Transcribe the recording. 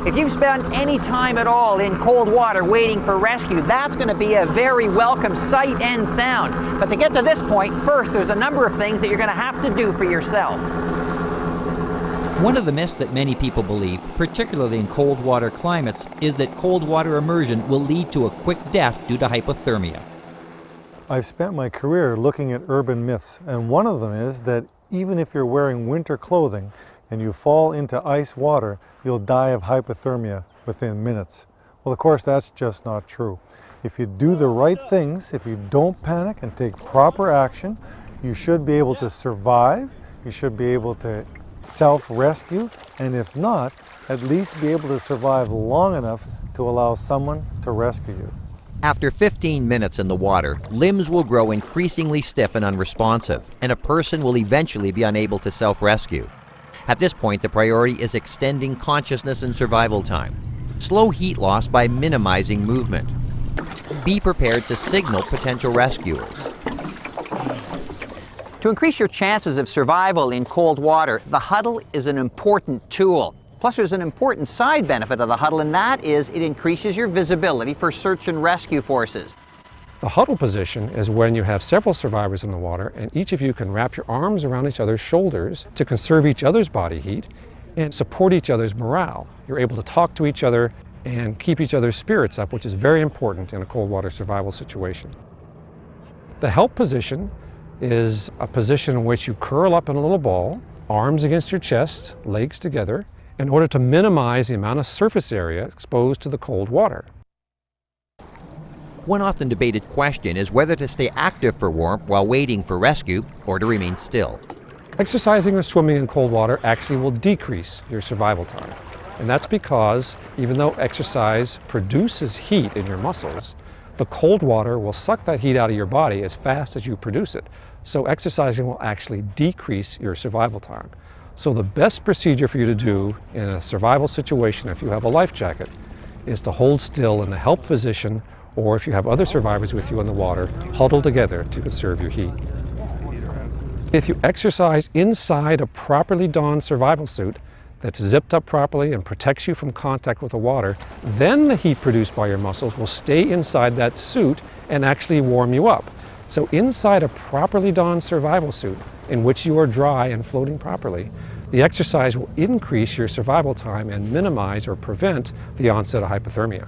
If you've spent any time at all in cold water waiting for rescue, that's going to be a very welcome sight and sound. But to get to this point, first there's a number of things that you're going to have to do for yourself. One of the myths that many people believe, particularly in cold water climates, is that cold water immersion will lead to a quick death due to hypothermia. I've spent my career looking at urban myths, and one of them is that even if you're wearing winter clothing and you fall into ice water, you'll die of hypothermia within minutes. Well, of course, that's just not true. If you do the right things, if you don't panic and take proper action, you should be able to survive, you should be able to self-rescue, and if not, at least be able to survive long enough to allow someone to rescue you. After 15 minutes in the water, limbs will grow increasingly stiff and unresponsive, and a person will eventually be unable to self-rescue. At this point, the priority is extending consciousness and survival time. Slow heat loss by minimizing movement. Be prepared to signal potential rescuers. To increase your chances of survival in cold water, the huddle is an important tool. Plus, there's an important side benefit of the huddle, and that is it increases your visibility for search and rescue forces. The huddle position is when you have several survivors in the water and each of you can wrap your arms around each other's shoulders to conserve each other's body heat and support each other's morale. You're able to talk to each other and keep each other's spirits up, which is very important in a cold water survival situation. The help position is a position in which you curl up in a little ball, arms against your chest, legs together, in order to minimize the amount of surface area exposed to the cold water. One often debated question is whether to stay active for warmth while waiting for rescue or to remain still. Exercising or swimming in cold water actually will decrease your survival time. And that's because even though exercise produces heat in your muscles, the cold water will suck that heat out of your body as fast as you produce it. So exercising will actually decrease your survival time. So the best procedure for you to do in a survival situation, if you have a life jacket, is to hold still in the help position, or if you have other survivors with you in the water, huddle together to conserve your heat. If you exercise inside a properly donned survival suit that's zipped up properly and protects you from contact with the water, then the heat produced by your muscles will stay inside that suit and actually warm you up. So inside a properly donned survival suit in which you are dry and floating properly, the exercise will increase your survival time and minimize or prevent the onset of hypothermia.